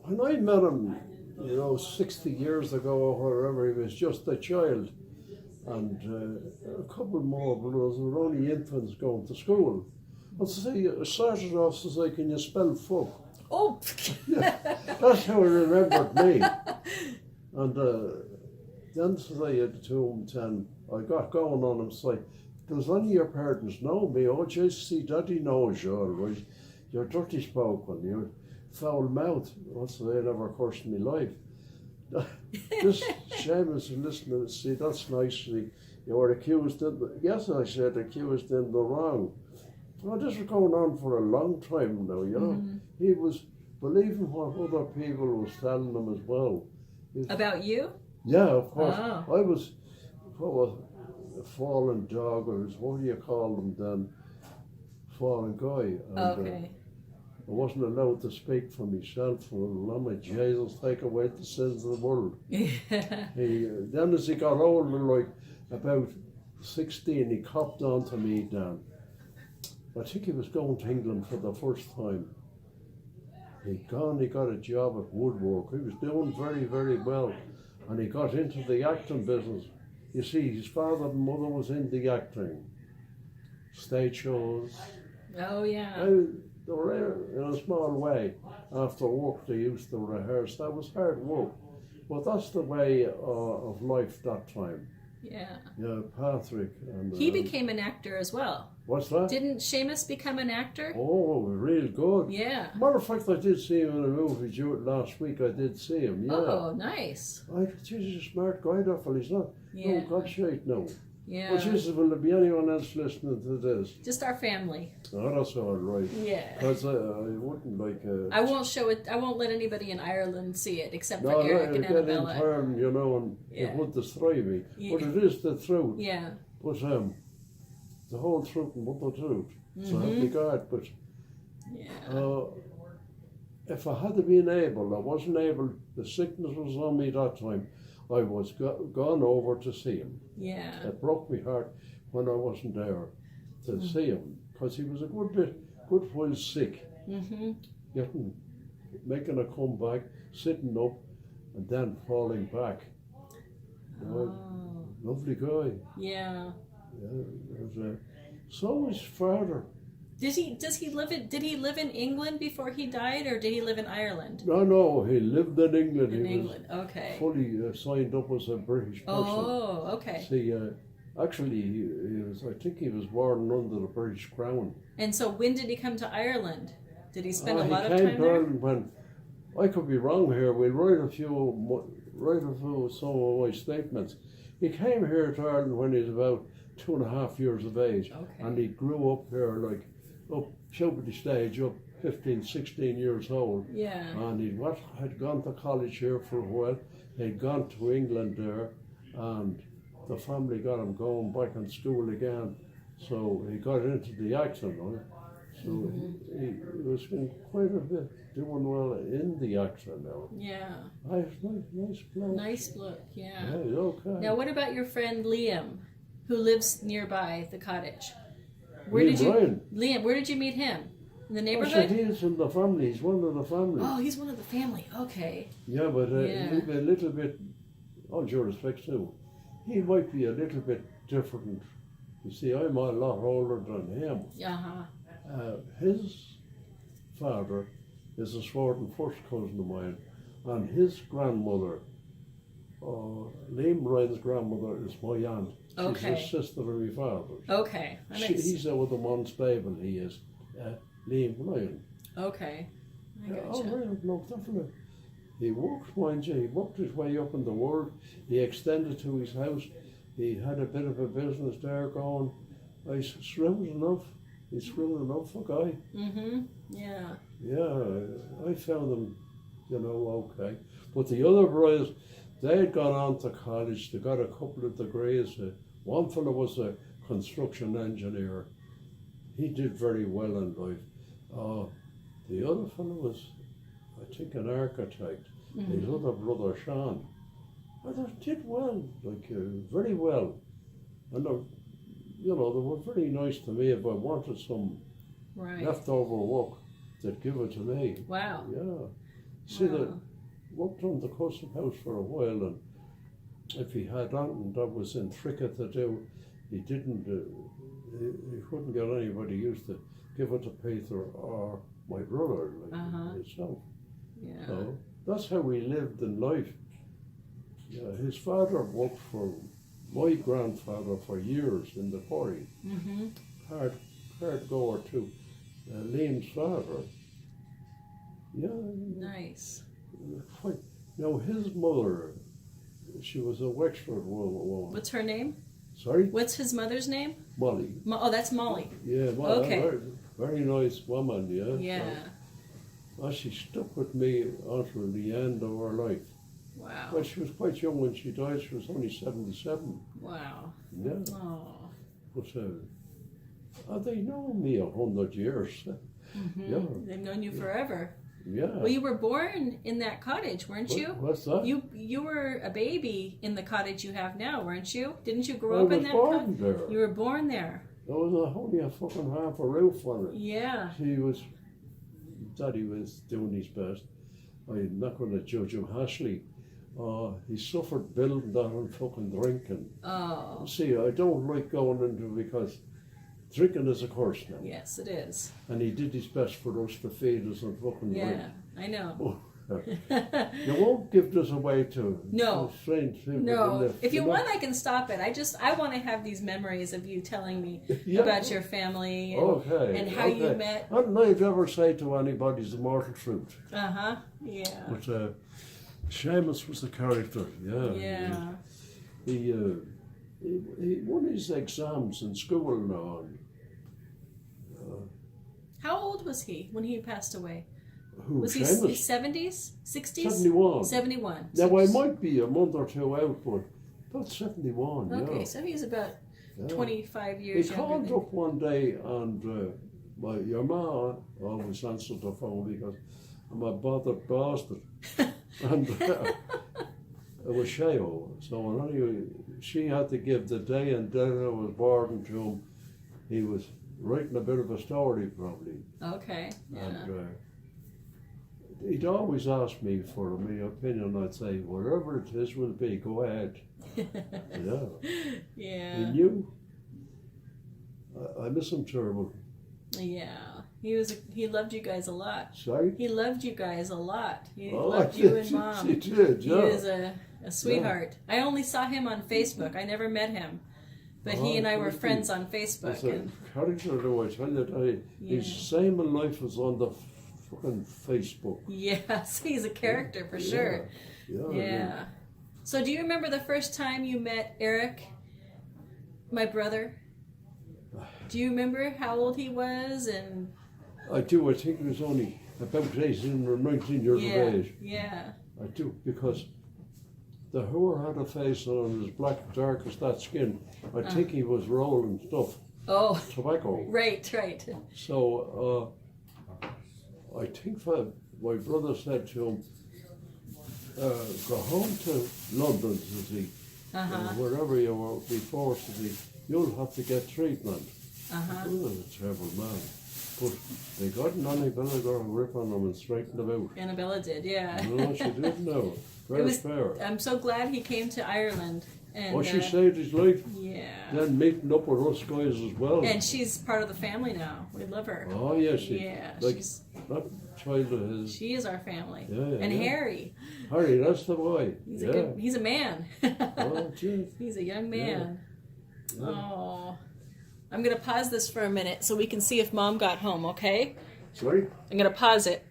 when I met him, 60 years ago or wherever, he was just a child. And a couple more brothers were only infants going to school. And so he started off to say, can you spell fuck? Oh! Yeah, that's how he remembered me. And then said to him, then I got going on him, say, does any of your parents know me? Oh, just see, Daddy knows you all right. You're dirty spoken, you're foul mouthed. That's the way I never cursed in my life. This Seamus is listening, see, that's nice. You were accused in the, yes, I said, accused in the wrong. Well, this was going on for a long time now, He was believing what other people was telling him as well. About you? Yeah, of course. Oh. I was, a fallen dog, or what do you call them then? Fallen guy. And, Okay. I wasn't allowed to speak for myself. For Jesus, take away the sins of the world. Then as he got older, like about 16, he copped on to me then. I think he was going to England for the first time. He got a job at woodwork. He was doing very, very well. And he got into the acting business. You see, his father and mother was in the acting. Stage shows. Oh, yeah. They were in a small way. After work, they used to rehearse. That was hard work. But that's the way of life that time. Yeah. Yeah, Patrick. And, He became an actor as well. What's that? Didn't Seamus become an actor? Oh, real good. Yeah. Matter of fact, I did see him in a movie last week. I did see him, yeah. Oh, nice. Jesus, a smart guy, that fella. He's not. Yeah. No, God shake, no. Yeah. Well, Jesus, will there be anyone else listening to this? Just our family. Oh, that's all right. Yeah. Because I wouldn't like... I won't show it. I won't let anybody in Ireland see it except for no, Eric and get in Annabella. turn, and Yeah. it would destroy me. Yeah. But it is the truth. Yeah. But the whole truth and but the truth. So help me God. But Yeah. if I had been able, I wasn't able, the sickness was on me that time, I was gone over to see him. Yeah. It broke my heart when I wasn't there to see him, because he was a good while sick, making a comeback, sitting up, and then falling back. Lovely guy. Yeah. So his father. Did he live in England before he died, or did he live in Ireland? No, he lived in England. In he England, was okay. fully signed up as a British person. Oh, okay. See, actually, I think he was born under the British Crown. And so when did he come to Ireland? Did he spend a lot of He time came to there? Ireland when, I could be wrong here, we'll write a few some of my statements. He came here to Ireland when he was about 2.5 years of age. Okay. And he grew up here, up puberty stage, up 15, 16 years old. Yeah. And he had gone to college here for a while. He'd gone to England there, and the family got him going back in school again. So he got into the acting, right? So he was in quite a bit, doing well in the acting now. Yeah. Nice bloke. Nice look, yeah. Yeah, okay. Now what about your friend Liam, who lives nearby the cottage? Liam, where did you meet him? In the neighborhood? He's in the family. He's one of the family. Oh, he's one of the family. Okay. Yeah, but he'd be a little bit, all due respect too, he might be a little bit different. You see, I'm a lot older than him. His father is a sworn first cousin of mine, and his grandmother, Liam Ryan's grandmother, is my aunt. She's the sister of my father's. Okay. He's out of the Monstable, he is. Liam Ryan. Okay. I gotcha. Oh, right, no, definitely. He worked, mind you, he worked his way up in the world. He extended to his house. He had a bit of a business there going. He's shrewd enough. He's shrewd enough for a guy. Yeah. Yeah, I found him, okay. But the other brothers, they had gone on to college. They got a couple of degrees. One fellow was a construction engineer. He did very well in life. The other fellow was, I think, an architect. His other brother, Sean. They did well, very well. And they were very nice to me. If I wanted some leftover work, they'd give it to me. Wow. Yeah. See, worked on the custom house for a while, and if he had anything that was intricate to do, he didn't. He couldn't get anybody used to give it to Peter or my brother, like himself. Yeah. So that's how we lived in life. Yeah, his father worked for my grandfather for years in the quarry. Hard goer too. Liam's father. Yeah. Nice. Now his mother, she was a Wexford woman. What's her name? Sorry? What's his mother's name? Molly. Oh, that's Molly. Yeah, Molly. Okay. Very nice woman, yeah. Yeah. So, she stuck with me until the end of her life. Wow. Well, she was quite young when she died. She was only 77. Wow. Yeah. Oh. But they know me 100 years. Yeah. They've known you forever. Yeah. Well, you were born in that cottage, weren't you? What's that? You were a baby in the cottage you have now, weren't you? Didn't you grow up in that cottage? cottage? There. You were born there. There was only a fucking half a roof on it. Yeah. Daddy was doing his best. I'm not going to judge him harshly. He suffered building that and fucking drinking. Oh. See, I don't like going into it because drinking is a curse now. Yes, it is. And he did his best for us to feed us and fucking drink. Yeah, I know. You won't give this away to strange people. No. If you want, I can stop it. I want to have these memories of you telling me about your family and how you met. And I'd never say to anybody the mortal truth. Yeah. But Seamus was the character, yeah. Yeah. He won his exams in school now. How old was he when he passed away? Who, was he Seamus? 70s? 60s? 71. 71. Now, I might be a month or two out, but about 71, Okay, so he's about 25 years He younger called than... up one day and your ma always answered the phone because I'm a bothered bastard. And it was Sheo. So anyway, she had to give the day and day I was born to him. He was writing a bit of a story probably. Okay, yeah. And he'd always ask me for my opinion. I'd say, whatever it is will be, go ahead. Yeah. He knew. I miss him terrible. Yeah. He loved you guys a lot. Sorry? He loved you guys a lot. He loved you and Mom. He did, yeah. He is a sweetheart. Yeah. I only saw him on Facebook. I never met him. But he and I were friends on Facebook. That's a character, though, I tell you that he's the same in life as on the fucking Facebook. Yes, he's a character for sure. Yeah. So do you remember the first time you met Eric, my brother? Do you remember how old he was? And I do. I think he was only about 18 or 19 years of age. Yeah. I do, because the whore had a face on his black, dark as that skin. I think he was rolling stuff. Oh. Tobacco. Right. So I think my brother said to him, go home to London, says he, wherever you were before, says he, you'll have to get treatment. Oh, a terrible man. But they got an Annabella got a rip on them and straightened them out. Annabella did, yeah. No, she didn't know. Very fair. I'm so glad he came to Ireland. And, she saved his life. Yeah. Then meeting up with us guys as well. And she's part of the family now. We love her. Oh, yes. Yeah. She's that child of his. She is our family. Yeah, and Harry. Harry, that's the boy. He's a man. Oh, geez. He's a young man. Yeah. Oh. I'm going to pause this for a minute so we can see if Mom got home, okay? Sorry? I'm going to pause it.